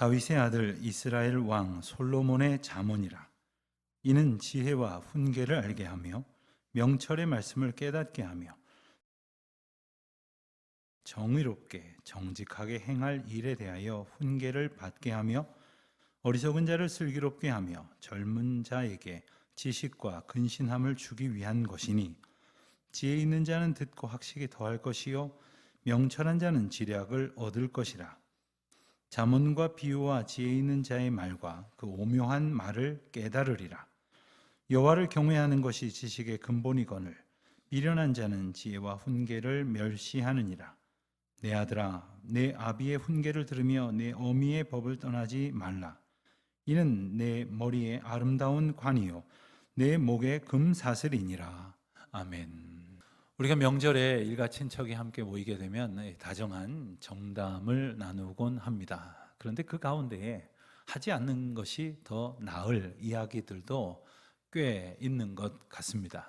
다윗의 아들 이스라엘 왕 솔로몬의 잠언이라. 이는 지혜와 훈계를 알게 하며 명철의 말씀을 깨닫게 하며 정의롭게 정직하게 행할 일에 대하여 훈계를 받게 하며 어리석은 자를 슬기롭게 하며 젊은 자에게 지식과 근신함을 주기 위한 것이니, 지혜 있는 자는 듣고 학식이 더할 것이요 명철한 자는 지략을 얻을 것이라. 잠언과 비유와 지혜 있는 자의 말과 그 오묘한 말을 깨달으리라. 여호와를 경외하는 것이 지식의 근본이거늘 미련한 자는 지혜와 훈계를 멸시하느니라. 내 아들아, 내 아비의 훈계를 들으며 내 어미의 법을 떠나지 말라. 이는 내 머리에 아름다운 관이요 내 목에 금사슬이니라. 아멘. 우리가 명절에 일가 친척이 함께 모이게 되면 다정한 정담을 나누곤 합니다. 그런데 그 가운데에 하지 않는 것이 더 나을 이야기들도 꽤 있는 것 같습니다.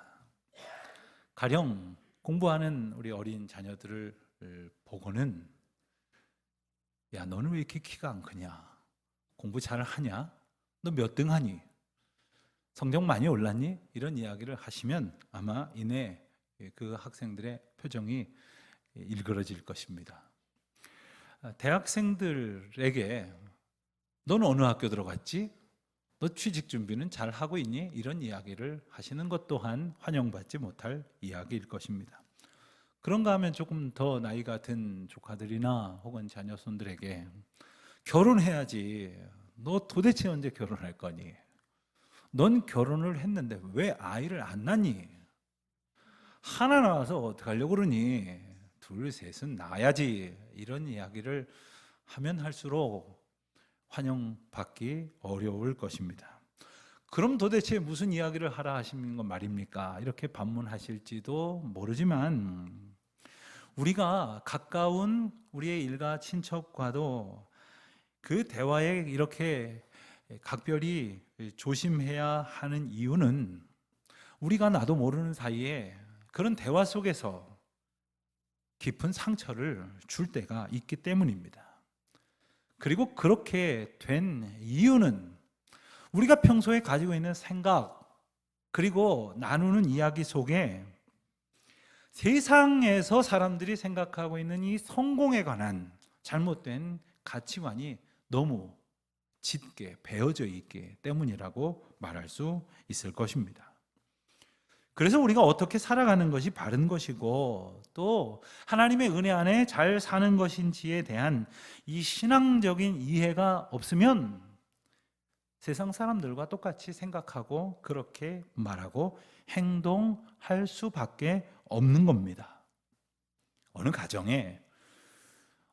가령 공부하는 우리 어린 자녀들을 보고는, 야, 너는 왜 이렇게 키가 안 크냐? 공부 잘 하냐? 너 몇 등 하니? 성적 많이 올랐니? 이런 이야기를 하시면 아마 이내 그 학생들의 표정이 일그러질 것입니다. 대학생들에게 너는 어느 학교 들어갔지? 너 취직 준비는 잘 하고 있니? 이런 이야기를 하시는 것 또한 환영받지 못할 이야기일 것입니다. 그런가 하면 조금 더 나이가 든 조카들이나 혹은 자녀손들에게 결혼해야지. 너 도대체 언제 결혼할 거니? 넌 결혼을 했는데 왜 아이를 안 낳니? 하나 낳아서 어떡하려고 그러니? 둘, 셋은 낳아야지. 이런 이야기를 하면 할수록 환영받기 어려울 것입니다. 그럼 도대체 무슨 이야기를 하라 하시는 건 말입니까? 이렇게 반문하실지도 모르지만, 우리가 가까운 우리의 일가 친척과도 그 대화에 이렇게 각별히 조심해야 하는 이유는, 우리가 나도 모르는 사이에 그런 대화 속에서 깊은 상처를 줄 때가 있기 때문입니다. 그리고 그렇게 된 이유는 우리가 평소에 가지고 있는 생각, 그리고 나누는 이야기 속에 세상에서 사람들이 생각하고 있는 이 성공에 관한 잘못된 가치관이 너무 짙게 배어져 있기 때문이라고 말할 수 있을 것입니다. 그래서 우리가 어떻게 살아가는 것이 바른 것이고, 또 하나님의 은혜 안에 잘 사는 것인지에 대한 이 신앙적인 이해가 없으면 세상 사람들과 똑같이 생각하고 그렇게 말하고 행동할 수밖에 없는 겁니다. 어느 가정에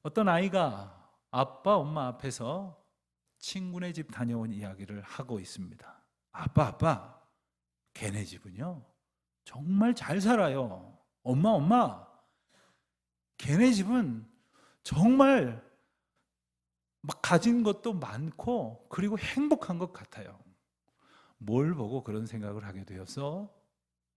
어떤 아이가 아빠, 엄마 앞에서 친구네 집 다녀온 이야기를 하고 있습니다. 아빠, 걔네 집은요 정말 잘 살아요. 엄마, 걔네 집은 정말 막 가진 것도 많고 그리고 행복한 것 같아요. 뭘 보고 그런 생각을 하게 되어서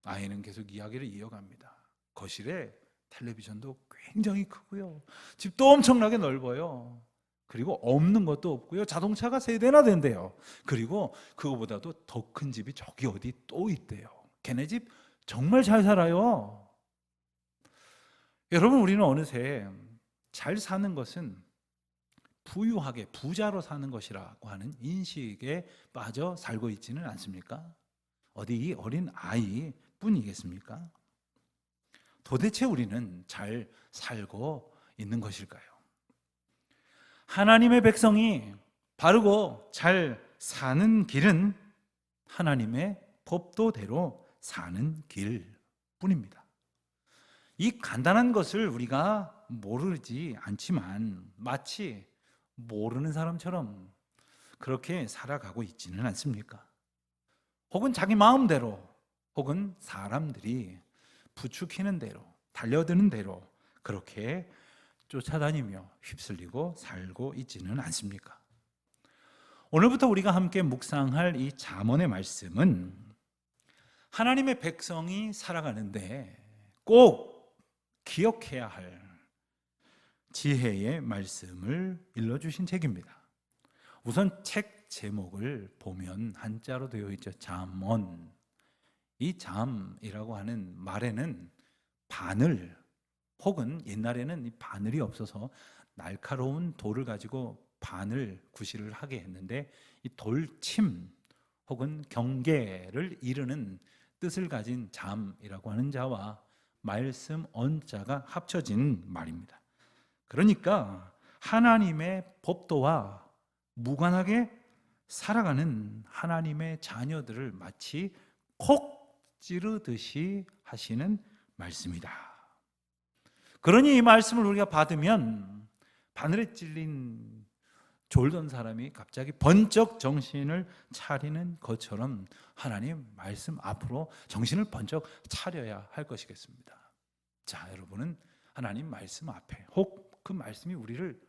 아이는 계속 이야기를 이어갑니다. 거실에 텔레비전도 굉장히 크고요, 집도 엄청나게 넓어요. 그리고 없는 것도 없고요, 자동차가 3대나 된대요. 그리고 그거보다도 더 큰 집이 저기 어디 또 있대요. 걔네 집 정말 잘 살아요. 여러분, 우리는 어느새 잘 사는 것은 부유하게 부자로 사는 것이라고 하는 인식에 빠져 살고 있지는 않습니까? 어디 이 어린 아이 뿐이겠습니까? 도대체 우리는 잘 살고 있는 것일까요? 하나님의 백성이 바르고 잘 사는 길은 하나님의 법도대로 사는 길뿐입니다. 이 간단한 것을 우리가 모르지 않지만 마치 모르는 사람처럼 그렇게 살아가고 있지는 않습니까? 혹은 자기 마음대로, 혹은 사람들이 부추기는 대로, 달려드는 대로 그렇게 쫓아다니며 휩쓸리고 살고 있지는 않습니까? 오늘부터 우리가 함께 묵상할 이 잠언의 말씀은 하나님의 백성이 살아가는데 꼭 기억해야 할 지혜의 말씀을 일러주신 책입니다. 우선 책 제목을 보면 한자로 되어 있죠. 잠언. 이 잠이라고 하는 말에는 바늘, 혹은 옛날에는 이 바늘이 없어서 날카로운 돌을 가지고 바늘 구실을 하게 했는데, 이 돌침 혹은 경계를 이르는 뜻을 가진 잠이라고 하는 자와 말씀 언자가 합쳐진 말입니다. 그러니까 하나님의 법도와 무관하게 살아가는 하나님의 자녀들을 마치 콕 찌르듯이 하시는 말씀이다. 그러니 이 말씀을 우리가 받으면 바늘에 찔린 졸던 사람이 갑자기 번쩍 정신을 차리는 것처럼 하나님 말씀 앞으로 정신을 번쩍 차려야 할 것이겠습니다. 자, 여러분은 하나님 말씀 앞에 혹 그 말씀이 우리를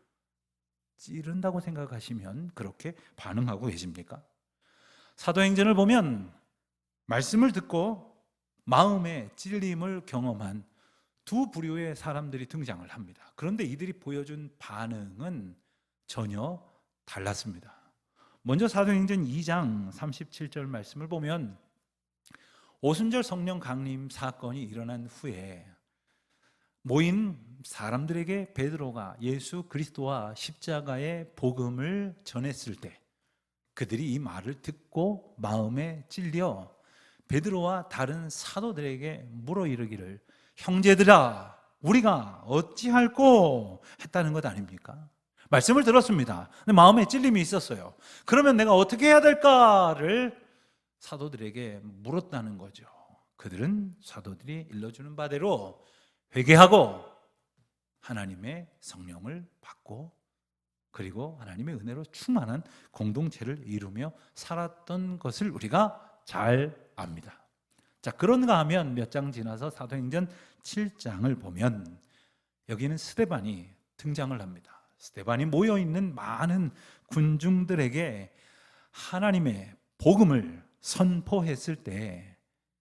찌른다고 생각하시면 그렇게 반응하고 계십니까? 사도행전을 보면 말씀을 듣고 마음의 찔림을 경험한 두 부류의 사람들이 등장을 합니다. 그런데 이들이 보여준 반응은 전혀 달랐습니다. 먼저 사도행전 2장 37절 말씀을 보면 오순절 성령 강림 사건이 일어난 후에 모인 사람들에게 베드로가 예수 그리스도와 십자가의 복음을 전했을 때 그들이 이 말을 듣고 마음에 찔려 베드로와 다른 사도들에게 물어 이르기를 형제들아 우리가 어찌할꼬 했다는 것 아닙니까? 말씀을 들었습니다. 근데 마음에 찔림이 있었어요. 그러면 내가 어떻게 해야 될까를 사도들에게 물었다는 거죠. 그들은 사도들이 일러주는 바대로 회개하고 하나님의 성령을 받고 그리고 하나님의 은혜로 충만한 공동체를 이루며 살았던 것을 우리가 잘 압니다. 자, 그런가 하면 몇 장 지나서 사도행전 7장을 보면 여기는 스데반이 등장을 합니다. 스데반이 모여있는 많은 군중들에게 하나님의 복음을 선포했을 때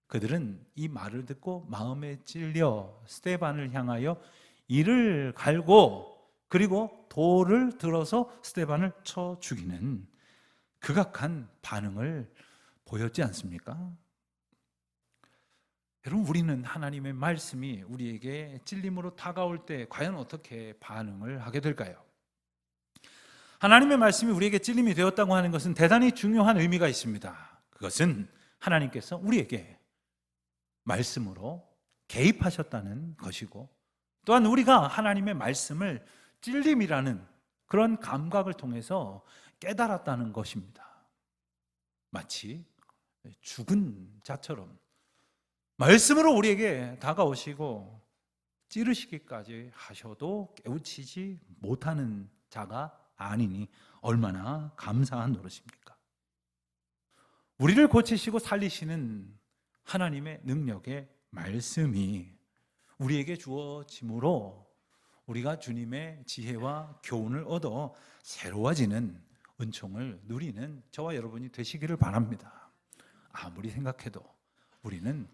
그들은 이 말을 듣고 마음에 찔려 스데반을 향하여 이를 갈고 그리고 돌을 들어서 스데반을 쳐 죽이는 극악한 반응을 보였지 않습니까? 여러분, 우리는 하나님의 말씀이 우리에게 찔림으로 다가올 때 과연 어떻게 반응을 하게 될까요? 하나님의 말씀이 우리에게 찔림이 되었다고 하는 것은 대단히 중요한 의미가 있습니다. 그것은 하나님께서 우리에게 말씀으로 개입하셨다는 것이고 또한 우리가 하나님의 말씀을 찔림이라는 그런 감각을 통해서 깨달았다는 것입니다. 마치 죽은 자처럼 말씀으로 우리에게 다가오시고 찌르시기까지 하셔도 깨우치지 못하는 자가 아니니 얼마나 감사한 노릇입니까? 우리를 고치시고 살리시는 하나님의 능력의 말씀이 우리에게 주어짐으로 우리가 주님의 지혜와 교훈을 얻어 새로워지는 은총을 누리는 저와 여러분이 되시기를 바랍니다. 아무리 생각해도 우리는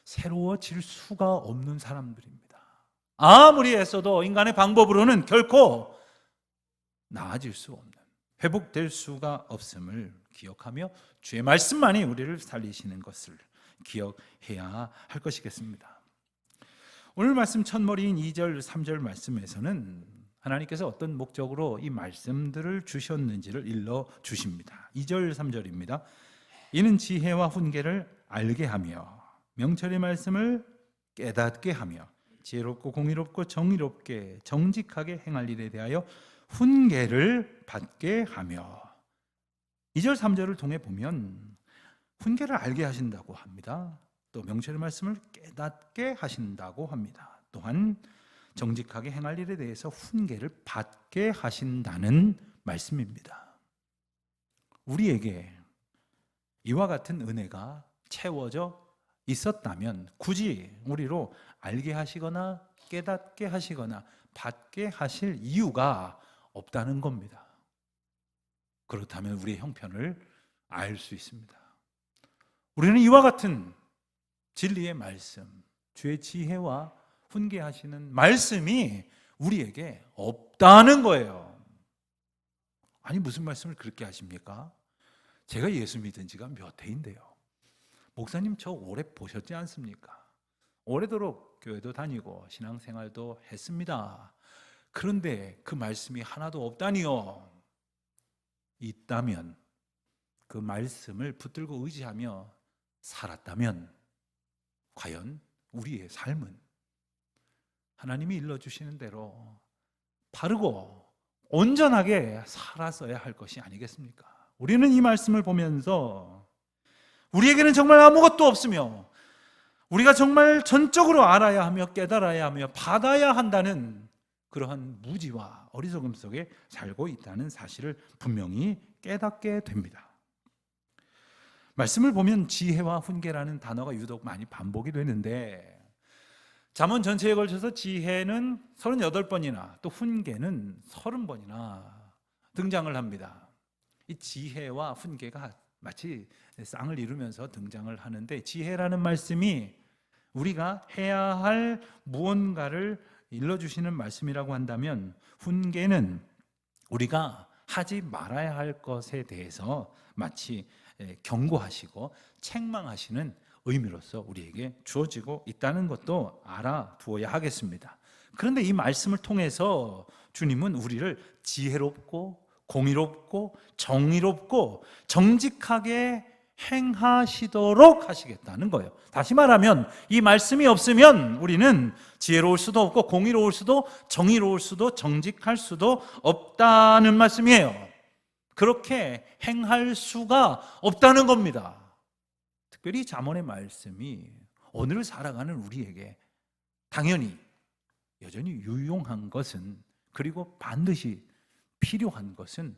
새로워질 수가 없는 사람들입니다. 아무리 애써도 인간의 방법으로는 결코 나아질 수 없는, 회복될 수가 없음을 기억하며 주의 말씀만이 우리를 살리시는 것을 기억해야 할 것이겠습니다. 오늘 말씀 첫머리인 2절 3절 말씀에서는 하나님께서 어떤 목적으로 이 말씀들을 주셨는지를 일러 주십니다. 2절 3절입니다. 이는 지혜와 훈계를 알게 하며 명철의 말씀을 깨닫게 하며 지혜롭고 공의롭고 정의롭게 정직하게 행할 일에 대하여 훈계를 받게 하며 2절 3절을 통해 보면 훈계를 알게 하신다고 합니다. 또 명철의 말씀을 깨닫게 하신다고 합니다. 또한 정직하게 행할 일에 대해서 훈계를 받게 하신다는 말씀입니다. 우리에게 이와 같은 은혜가 채워져 있었다면 굳이 우리로 알게 하시거나 깨닫게 하시거나 받게 하실 이유가 없다는 겁니다. 그렇다면 우리의 형편을 알 수 있습니다. 우리는 이와 같은 진리의 말씀, 주의 지혜와 훈계하시는 말씀이 우리에게 없다는 거예요. 아니 무슨 말씀을 그렇게 하십니까? 제가 예수 믿은 지가 몇 해인데요. 목사님 저 오래 보셨지 않습니까? 오래도록 교회도 다니고 신앙생활도 했습니다. 그런데 그 말씀이 하나도 없다니요. 있다면 그 말씀을 붙들고 의지하며 살았다면 과연 우리의 삶은 하나님이 일러주시는 대로 바르고 온전하게 살았어야 할 것이 아니겠습니까? 우리는 이 말씀을 보면서 우리에게는 정말 아무것도 없으며 우리가 정말 전적으로 알아야 하며 깨달아야 하며 받아야 한다는 그러한 무지와 어리석음 속에 살고 있다는 사실을 분명히 깨닫게 됩니다. 말씀을 보면 지혜와 훈계라는 단어가 유독 많이 반복이 되는데 잠언 전체에 걸쳐서 지혜는 38번이나 또 훈계는 30번이나 등장을 합니다. 이 지혜와 훈계가 마치 쌍을 이루면서 등장을 하는데 지혜라는 말씀이 우리가 해야 할 무언가를 일러주시는 말씀이라고 한다면 훈계는 우리가 하지 말아야 할 것에 대해서 마치 경고하시고 책망하시는 의미로서 우리에게 주어지고 있다는 것도 알아두어야 하겠습니다. 그런데 이 말씀을 통해서 주님은 우리를 지혜롭고 공의롭고 정의롭고 정직하게 행하시도록 하시겠다는 거예요. 다시 말하면 이 말씀이 없으면 우리는 지혜로울 수도 없고 공의로울 수도 정의로울 수도 정직할 수도 없다는 말씀이에요. 그렇게 행할 수가 없다는 겁니다. 특별히 잠언의 말씀이 오늘 살아가는 우리에게 당연히 여전히 유용한 것은, 그리고 반드시 필요한 것은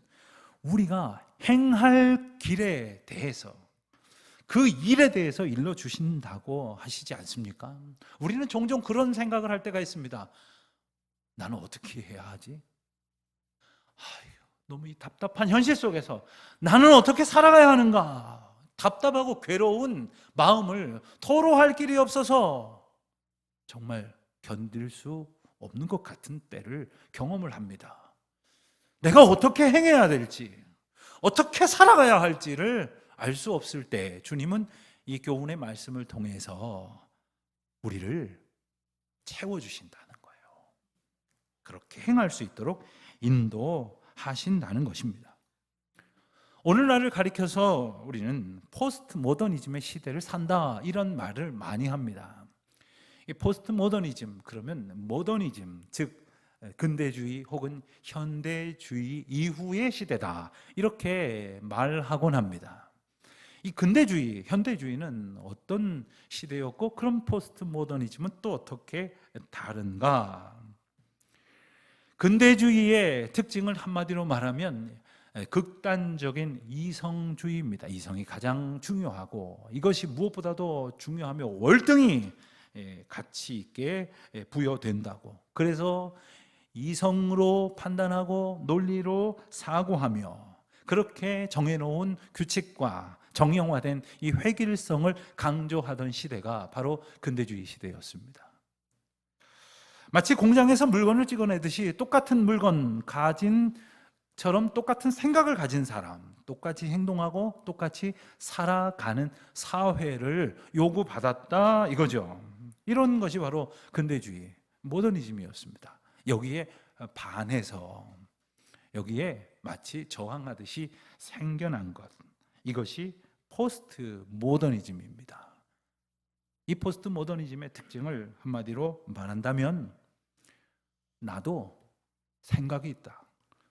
우리가 행할 길에 대해서, 그 일에 대해서 일러주신다고 하시지 않습니까? 우리는 종종 그런 생각을 할 때가 있습니다. 나는 어떻게 해야 하지? 너무 이 답답한 현실 속에서 나는 어떻게 살아가야 하는가? 답답하고 괴로운 마음을 토로할 길이 없어서 정말 견딜 수 없는 것 같은 때를 경험을 합니다. 내가 어떻게 행해야 될지, 어떻게 살아가야 할지를 알 수 없을 때 주님은 이 교훈의 말씀을 통해서 우리를 채워주신다는 거예요. 그렇게 행할 수 있도록 인도하신다는 것입니다. 오늘날을 가리켜서 우리는 포스트 모더니즘의 시대를 산다, 이런 말을 많이 합니다. 이 포스트 모더니즘, 그러면 모더니즘, 즉 근대주의 혹은 현대주의 이후의 시대다, 이렇게 말하곤 합니다. 이 근대주의, 현대주의는 어떤 시대였고 그럼 포스트 모더니즘은 또 어떻게 다른가? 근대주의의 특징을 한마디로 말하면 극단적인 이성주의입니다. 이성이 가장 중요하고 이것이 무엇보다도 중요하며 월등히 가치 있게 부여된다고. 그래서 이성으로 판단하고 논리로 사고하며 그렇게 정해놓은 규칙과 정형화된 이 획일성을 강조하던 시대가 바로 근대주의 시대였습니다. 마치 공장에서 물건을 찍어내듯이 똑같은 물건 가진 처럼 똑같은 생각을 가진 사람, 똑같이 행동하고 똑같이 살아가는 사회를 요구받았다, 이거죠. 이런 것이 바로 근대주의, 모더니즘이었습니다. 여기에 반해서 여기에 마치 저항하듯이 생겨난 것, 이것이 포스트 모더니즘입니다. 이 포스트 모더니즘의 특징을 한마디로 말한다면 나도 생각이 있다,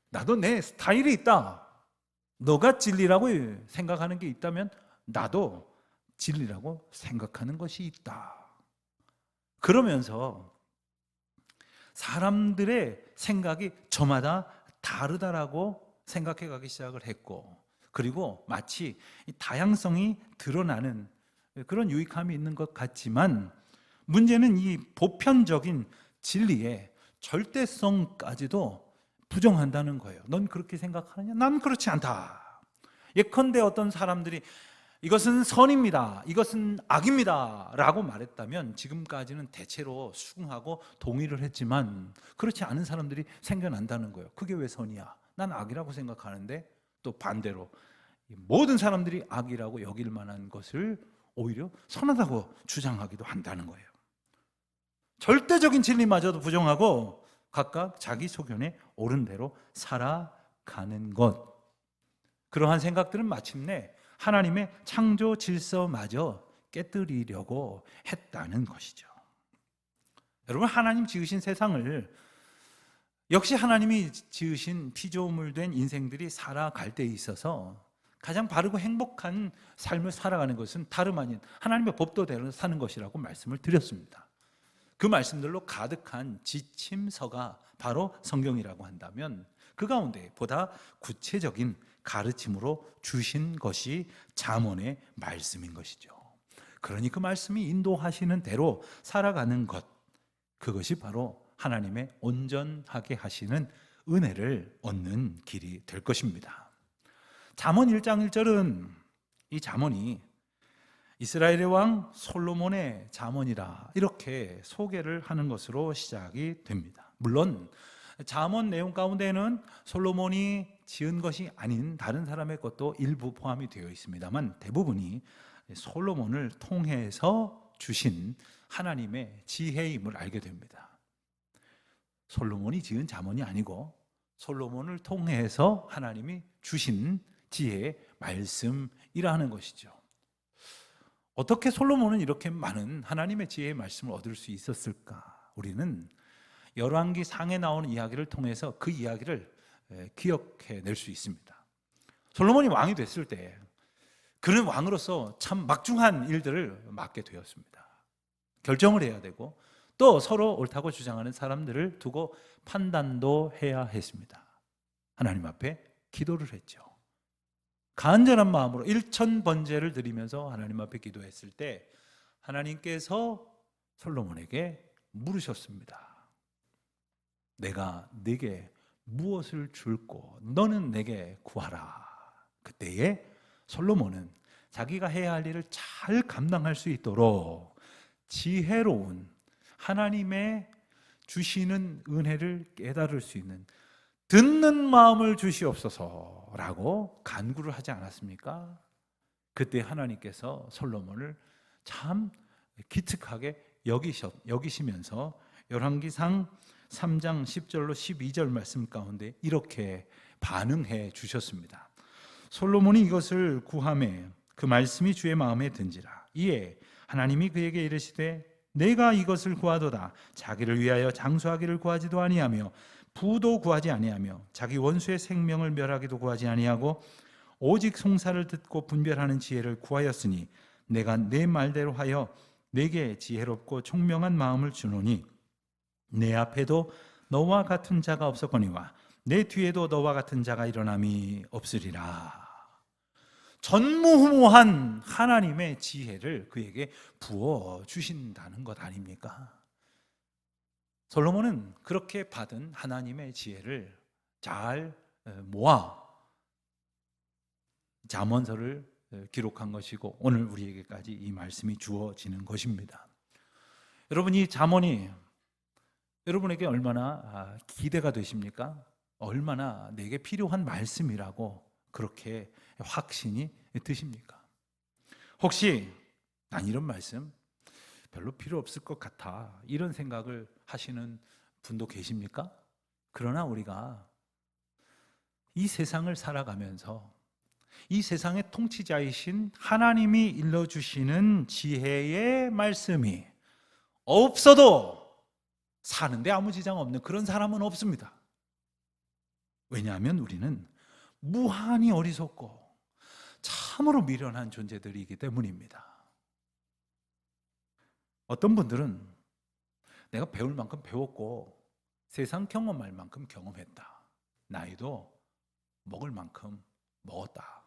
나도 내 스타일이 있다, 너가 진리라고 생각하는 게 있다면 나도 진리라고 생각하는 것이 있다. 그러면서 사람들의 생각이 저마다 다르다라고 생각해 가기 시작을 했고, 그리고 마치 이 다양성이 드러나는 그런 유익함이 있는 것 같지만 문제는 이 보편적인 진리의 절대성까지도 부정한다는 거예요. 넌 그렇게 생각하느냐? 난 그렇지 않다. 예컨대 어떤 사람들이 이것은 선입니다, 이것은 악입니다 라고 말했다면 지금까지는 대체로 수긍하고 동의를 했지만 그렇지 않은 사람들이 생겨난다는 거예요. 그게 왜 선이야? 난 악이라고 생각하는데 또 반대로 모든 사람들이 악이라고 여길 만한 것을 오히려 선하다고 주장하기도 한다는 거예요. 절대적인 진리마저도 부정하고 각각 자기 소견에 옳은 대로 살아가는 것, 그러한 생각들은 마침내 하나님의 창조 질서마저 깨뜨리려고 했다는 것이죠. 여러분, 하나님 지으신 세상을 역시 하나님이 지으신 피조물 된 인생들이 살아갈 때 있어서 가장 바르고 행복한 삶을 살아가는 것은 다름 아닌 하나님의 법도대로 사는 것이라고 말씀을 드렸습니다. 그 말씀들로 가득한 지침서가 바로 성경이라고 한다면 그 가운데 보다 구체적인 가르침으로 주신 것이 잠언의 말씀인 것이죠. 그러니 그 말씀이 인도하시는 대로 살아가는 것, 그것이 바로 하나님의 온전하게 하시는 은혜를 얻는 길이 될 것입니다. 잠언 1장 1절은 이 잠언이 이스라엘의 왕 솔로몬의 잠언이라 이렇게 소개를 하는 것으로 시작이 됩니다. 물론 잠언 내용 가운데는 솔로몬이 지은 것이 아닌 다른 사람의 것도 일부 포함이 되어 있습니다만 대부분이 솔로몬을 통해서 주신 하나님의 지혜임을 알게 됩니다. 솔로몬이 지은 잠언이 아니고 솔로몬을 통해서 하나님이 주신 지혜의 말씀이라는 것이죠. 어떻게 솔로몬은 이렇게 많은 하나님의 지혜의 말씀을 얻을 수 있었을까? 우리는 열왕기 상에 나오는 이야기를 통해서 그 이야기를 기억해낼 수 있습니다. 솔로몬이 왕이 됐을 때 그는 왕으로서 참 막중한 일들을 맡게 되었습니다. 결정을 해야 되고 또 서로 옳다고 주장하는 사람들을 두고 판단도 해야 했습니다. 하나님 앞에 기도를 했죠. 간절한 마음으로 일천번제를 드리면서 하나님 앞에 기도했을 때 하나님께서 솔로몬에게 물으셨습니다. 내가 네게 무엇을 줄고 너는 내게 구하라. 그때에 솔로몬은 자기가 해야 할 일을 잘 감당할 수 있도록 지혜로운 하나님의 주시는 은혜를 깨달을 수 있는 듣는 마음을 주시옵소서라고 간구를 하지 않았습니까? 그때 하나님께서 솔로몬을 참 기특하게 여기시면서 열왕기상 3장 10절로 12절 말씀 가운데 이렇게 반응해 주셨습니다. 솔로몬이 이것을 구하매 그 말씀이 주의 마음에 든지라. 이에 하나님이 그에게 이르시되 내가 이것을 구하도다. 자기를 위하여 장수하기를 구하지도 아니하며 부도 구하지 아니하며 자기 원수의 생명을 멸하기도 구하지 아니하고 오직 송사를 듣고 분별하는 지혜를 구하였으니 내가 내 말대로 하여 내게 지혜롭고 총명한 마음을 주노니 내 앞에도 너와 같은 자가 없었거니와 내 뒤에도 너와 같은 자가 일어남이 없으리라. 전무후무한 하나님의 지혜를 그에게 부어 주신다는 것 아닙니까? 솔로몬은 그렇게 받은 하나님의 지혜를 잘 모아 잠언서를 기록한 것이고 오늘 우리에게까지 이 말씀이 주어지는 것입니다. 여러분, 이 잠언이 여러분에게 얼마나 기대가 되십니까? 얼마나 내게 필요한 말씀이라고 그렇게 확신이 드십니까? 혹시 난 이런 말씀 별로 필요 없을 것 같아 이런 생각을 하시는 분도 계십니까? 그러나 우리가 이 세상을 살아가면서 이 세상의 통치자이신 하나님이 일러주시는 지혜의 말씀이 없어도 사는데 아무 지장 없는 그런 사람은 없습니다. 왜냐하면 우리는 무한히 어리석고 참으로 미련한 존재들이기 때문입니다. 어떤 분들은 내가 배울 만큼 배웠고 세상 경험할 만큼 경험했다. 나이도 먹을 만큼 먹었다.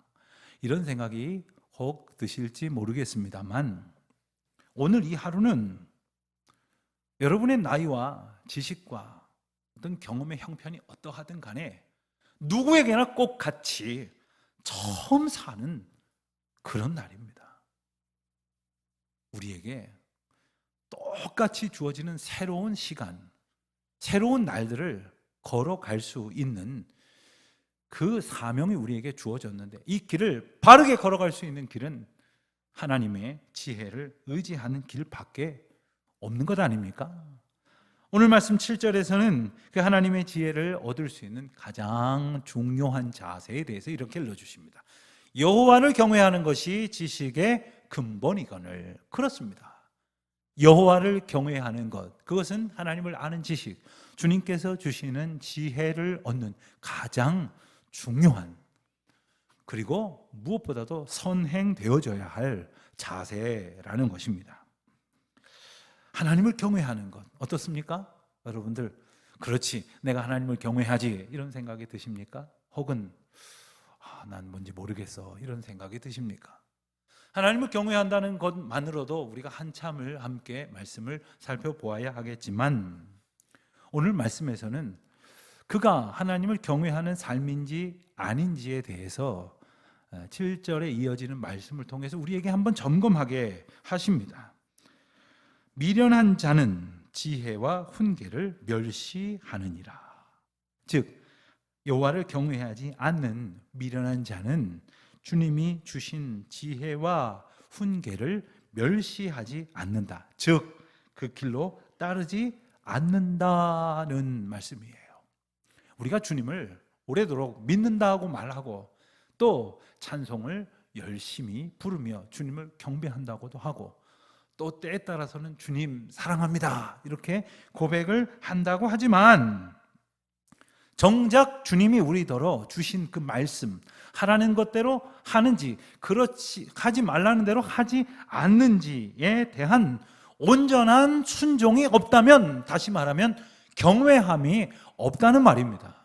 이런 생각이 혹 드실지 모르겠습니다만 오늘 이 하루는 여러분의 나이와 지식과 어떤 경험의 형편이 어떠하든 간에 누구에게나 꼭 같이 처음 사는 그런 날입니다. 우리에게 똑같이 주어지는 새로운 시간, 새로운 날들을 걸어갈 수 있는 그 사명이 우리에게 주어졌는데 이 길을 바르게 걸어갈 수 있는 길은 하나님의 지혜를 의지하는 길밖에 없는 것 아닙니까? 오늘 말씀 7절에서는 그 하나님의 지혜를 얻을 수 있는 가장 중요한 자세에 대해서 이렇게 일러주십니다. 여호와를 경외하는 것이 지식의 근본이거늘. 그렇습니다. 여호와를 경외하는 것, 그것은 하나님을 아는 지식, 주님께서 주시는 지혜를 얻는 가장 중요한, 그리고 무엇보다도 선행되어져야 할 자세라는 것입니다. 하나님을 경외하는 것 어떻습니까? 여러분들, 그렇지, 내가 하나님을 경외하지, 이런 생각이 드십니까? 혹은 난 뭔지 모르겠어, 이런 생각이 드십니까? 하나님을 경외한다는 것만으로도 우리가 한참을 함께 말씀을 살펴보아야 하겠지만, 오늘 말씀에서는 그가 하나님을 경외하는 삶인지 아닌지에 대해서 7절에 이어지는 말씀을 통해서 우리에게 한번 점검하게 하십니다. 미련한 자는 지혜와 훈계를 멸시하느니라. 즉 여호와를 경외하지 않는 미련한 자는 주님이 주신 지혜와 훈계를 멸시하지 않는다. 즉 그 길로 따르지 않는다는 말씀이에요. 우리가 주님을 오래도록 믿는다고 말하고 또 찬송을 열심히 부르며 주님을 경배한다고도 하고 또 때에 따라서는 주님 사랑합니다 이렇게 고백을 한다고 하지만, 정작 주님이 우리더러 주신 그 말씀 하라는 것대로 하는지, 그렇지 하지 말라는 대로 하지 않는지에 대한 온전한 순종이 없다면, 다시 말하면 경외함이 없다는 말입니다.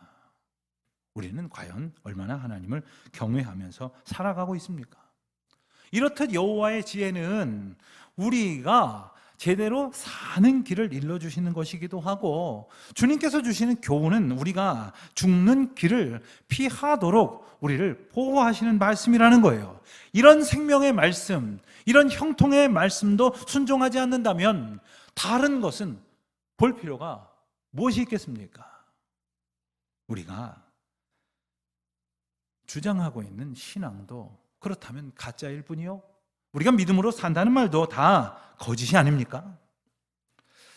우리는 과연 얼마나 하나님을 경외하면서 살아가고 있습니까? 이렇듯 여호와의 지혜는 우리가 제대로 사는 길을 일러주시는 것이기도 하고, 주님께서 주시는 교훈은 우리가 죽는 길을 피하도록 우리를 보호하시는 말씀이라는 거예요. 이런 생명의 말씀, 이런 형통의 말씀도 순종하지 않는다면 다른 것은 볼 필요가 무엇이 있겠습니까? 우리가 주장하고 있는 신앙도 그렇다면 가짜일 뿐이요, 우리가 믿음으로 산다는 말도 다 거짓이 아닙니까?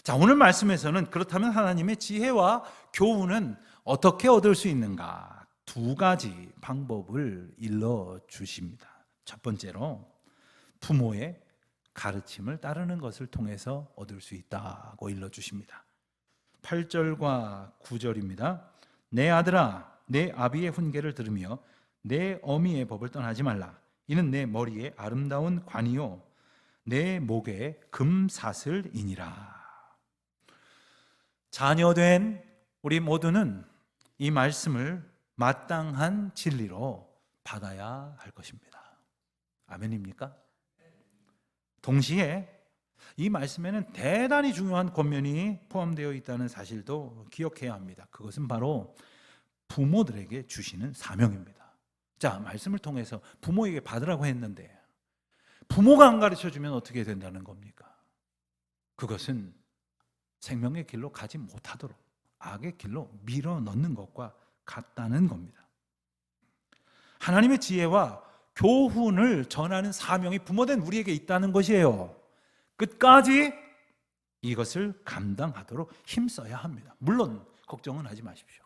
자, 오늘 말씀에서는 그렇다면 하나님의 지혜와 교훈은 어떻게 얻을 수 있는가? 두 가지 방법을 일러 주십니다. 첫 번째로 부모의 가르침을 따르는 것을 통해서 얻을 수 있다고 일러 주십니다. 8절과 9절입니다. 내 아들아, 내 아비의 훈계를 들으며 내 어미의 법을 떠나지 말라. 이는 내 머리에 아름다운 관이요 내 목에 금사슬이니라. 자녀된 우리 모두는 이 말씀을 마땅한 진리로 받아야 할 것입니다. 아멘입니까? 동시에 이 말씀에는 대단히 중요한 권면이 포함되어 있다는 사실도 기억해야 합니다. 그것은 바로 부모들에게 주시는 사명입니다. 자, 말씀을 통해서 부모에게 받으라고 했는데 부모가 안 가르쳐주면 어떻게 된다는 겁니까? 그것은 생명의 길로 가지 못하도록 악의 길로 밀어넣는 것과 같다는 겁니다. 하나님의 지혜와 교훈을 전하는 사명이 부모된 우리에게 있다는 것이에요. 끝까지 이것을 감당하도록 힘써야 합니다. 물론 걱정은 하지 마십시오.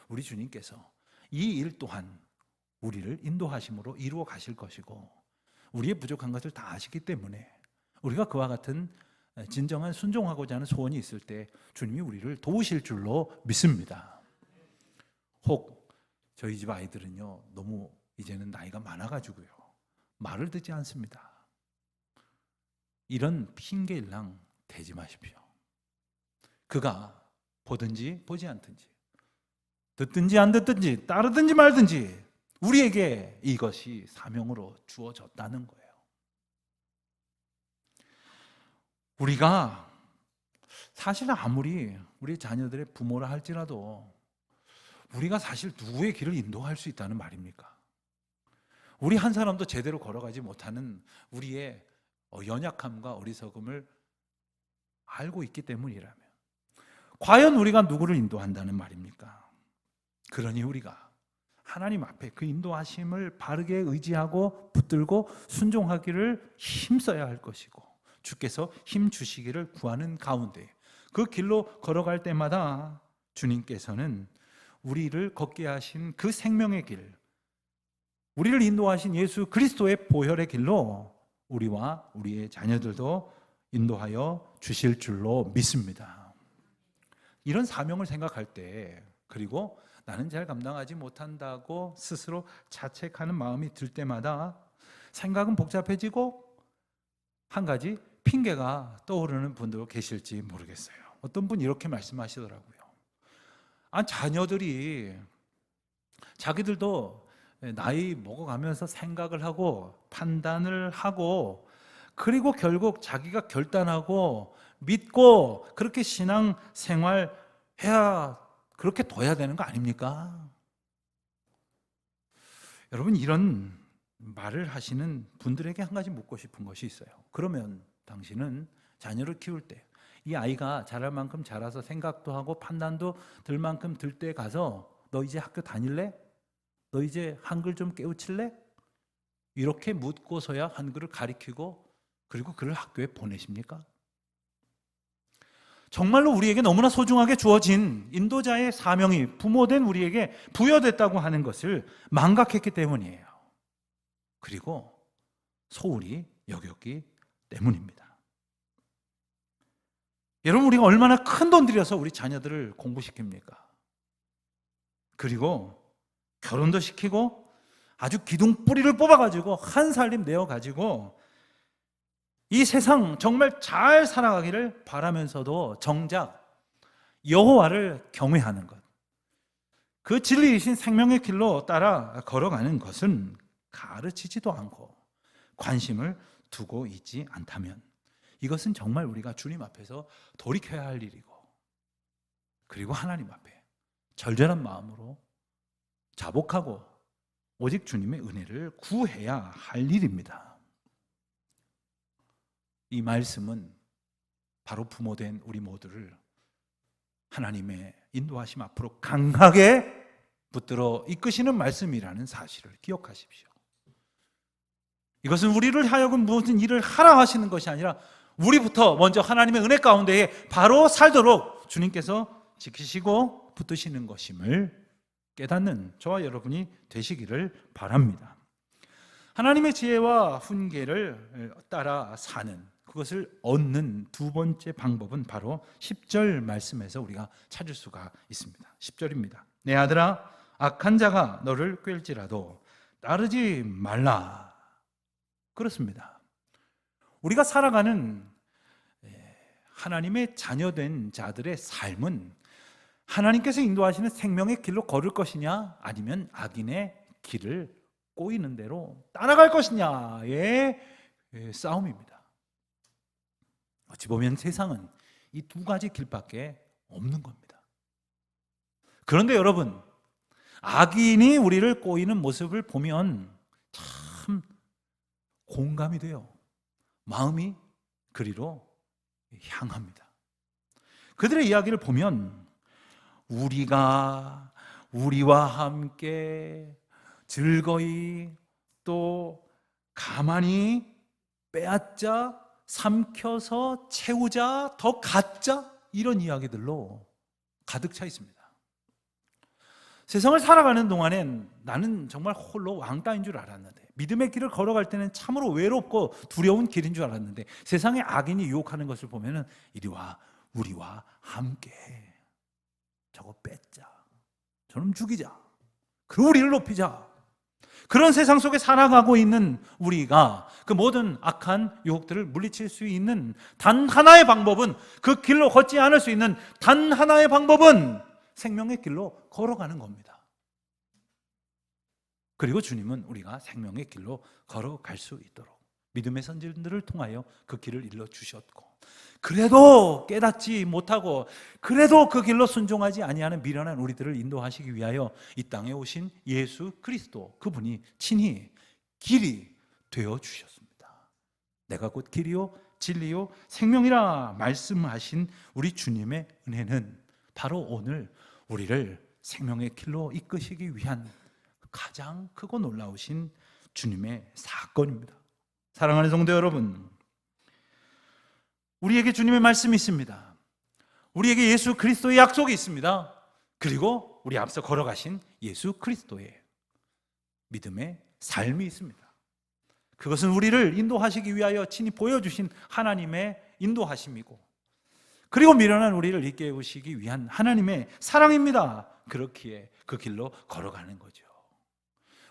우리 주님께서 이 일 또한 우리를 인도하심으로 이루어 가실 것이고 우리의 부족한 것을 다 아시기 때문에 우리가 그와 같은 진정한 순종하고자 하는 소원이 있을 때 주님이 우리를 도우실 줄로 믿습니다. 혹 저희 집 아이들은요 너무 이제는 나이가 많아가지고요 말을 듣지 않습니다. 이런 핑계일랑 대지 마십시오. 그가 보든지 보지 않든지 듣든지 안 듣든지 따르든지 말든지 우리에게 이것이 사명으로 주어졌다는 거예요. 우리가 사실 아무리 우리 자녀들의 부모라 할지라도 우리가 사실 누구의 길을 인도할 수 있다는 말입니까? 우리 한 사람도 제대로 걸어가지 못하는 우리의 연약함과 어리석음을 알고 있기 때문이라면 과연 우리가 누구를 인도한다는 말입니까? 그러니 우리가 하나님 앞에 그 인도하심을 바르게 의지하고 붙들고 순종하기를 힘써야 할 것이고, 주께서 힘 주시기를 구하는 가운데 그 길로 걸어갈 때마다 주님께서는 우리를 걷게 하신 그 생명의 길, 우리를 인도하신 예수 그리스도의 보혈의 길로 우리와 우리의 자녀들도 인도하여 주실 줄로 믿습니다. 이런 사명을 생각할 때, 그리고 나는 잘 감당하지 못한다고 스스로 자책하는 마음이 들 때마다 생각은 복잡해지고 한 가지 핑계가 떠오르는 분도 계실지 모르겠어요. 어떤 분이 이렇게 말씀하시더라고요. 자녀들이 자기들도 나이 먹어가면서 생각을 하고 판단을 하고, 그리고 결국 자기가 결단하고 믿고 그렇게 신앙 생활해야, 그렇게 둬야 되는 거 아닙니까? 여러분, 이런 말을 하시는 분들에게 한 가지 묻고 싶은 것이 있어요. 그러면 당신은 자녀를 키울 때 이 아이가 자랄 만큼 자라서 생각도 하고 판단도 들 만큼 들 때 가서 너 이제 학교 다닐래? 너 이제 한글 좀 깨우칠래? 이렇게 묻고서야 한글을 가리키고 그리고 그를 학교에 보내십니까? 정말로 우리에게 너무나 소중하게 주어진 인도자의 사명이 부모된 우리에게 부여됐다고 하는 것을 망각했기 때문이에요. 그리고 소홀히 여겼기 때문입니다. 여러분, 우리가 얼마나 큰 돈 들여서 우리 자녀들을 공부시킵니까? 그리고 결혼도 시키고 아주 기둥뿌리를 뽑아가지고 한 살림 내어가지고 이 세상 정말 잘 살아가기를 바라면서도 정작 여호와를 경외하는 것, 그 진리이신 생명의 길로 따라 걸어가는 것은 가르치지도 않고 관심을 두고 있지 않다면 이것은 정말 우리가 주님 앞에서 돌이켜야 할 일이고, 그리고 하나님 앞에 절절한 마음으로 자복하고 오직 주님의 은혜를 구해야 할 일입니다. 이 말씀은 바로 부모된 우리 모두를 하나님의 인도하심 앞으로 강하게 붙들어 이끄시는 말씀이라는 사실을 기억하십시오. 이것은 우리를 하여금 무슨 일을 하라 하시는 것이 아니라 우리부터 먼저 하나님의 은혜 가운데에 바로 살도록 주님께서 지키시고 붙드시는 것임을 깨닫는 저와 여러분이 되시기를 바랍니다. 하나님의 지혜와 훈계를 따라 사는, 그것을 얻는 두 번째 방법은 바로 10절 말씀에서 우리가 찾을 수가 있습니다. 10절입니다. 내 아들아, 악한 자가 너를 꿰일지라도 따르지 말라. 그렇습니다. 우리가 살아가는 하나님의 자녀된 자들의 삶은 하나님께서 인도하시는 생명의 길로 걸을 것이냐, 아니면 악인의 길을 꼬이는 대로 따라갈 것이냐의 싸움입니다. 어찌 보면 세상은 이 두 가지 길밖에 없는 겁니다. 그런데 여러분, 악인이 우리를 꼬이는 모습을 보면 참 공감이 돼요. 마음이 그리로 향합니다. 그들의 이야기를 보면 우리와 함께 즐거이 또 가만히 빼앗자, 삼켜서 채우자, 더 갖자, 이런 이야기들로 가득 차 있습니다. 세상을 살아가는 동안엔 나는 정말 홀로 왕따인 줄 알았는데, 믿음의 길을 걸어갈 때는 참으로 외롭고 두려운 길인 줄 알았는데, 세상의 악인이 유혹하는 것을 보면은 이리 와, 우리와 함께 저거 뺏자, 저놈 죽이자, 그 우리를 높이자. 그런 세상 속에 살아가고 있는 우리가 그 모든 악한 유혹들을 물리칠 수 있는 단 하나의 방법은, 그 길로 걷지 않을 수 있는 단 하나의 방법은 생명의 길로 걸어가는 겁니다. 그리고 주님은 우리가 생명의 길로 걸어갈 수 있도록 믿음의 선진들을 통하여 그 길을 일러 주셨고, 그래도 깨닫지 못하고 그래도 그 길로 순종하지 아니하는 미련한 우리들을 인도하시기 위하여 이 땅에 오신 예수 그리스도, 그분이 친히 길이 되어 주셨습니다. 내가 곧 길이요 진리요 생명이라 말씀하신 우리 주님의 은혜는 바로 오늘 우리를 생명의 길로 이끄시기 위한 가장 크고 놀라우신 주님의 사건입니다. 사랑하는 성도 여러분, 우리에게 주님의 말씀이 있습니다. 우리에게 예수 그리스도의 약속이 있습니다. 그리고 우리 앞서 걸어가신 예수 그리스도의 믿음의 삶이 있습니다. 그것은 우리를 인도하시기 위하여 친히 보여주신 하나님의 인도하심이고, 그리고 미련한 우리를 일깨우시기 위한 하나님의 사랑입니다. 그렇기에 그 길로 걸어가는 거죠.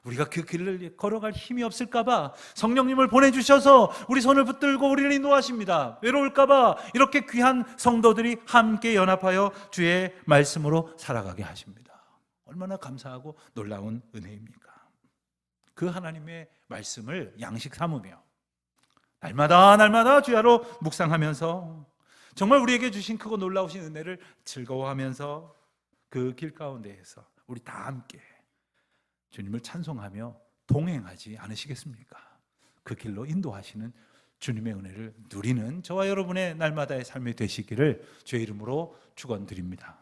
우리가 그 길을 걸어갈 힘이 없을까 봐 성령님을 보내주셔서 우리 손을 붙들고 우리를 인도하십니다. 외로울까 봐 이렇게 귀한 성도들이 함께 연합하여 주의 말씀으로 살아가게 하십니다. 얼마나 감사하고 놀라운 은혜입니까? 그 하나님의 말씀을 양식 삼으며 날마다 주야로 묵상하면서 정말 우리에게 주신 크고 놀라우신 은혜를 즐거워하면서 그 길 가운데에서 우리 다 함께 주님을 찬송하며 동행하지 않으시겠습니까? 그 길로 인도하시는 주님의 은혜를 누리는 저와 여러분의 날마다의 삶이 되시기를 주의 이름으로 축원드립니다.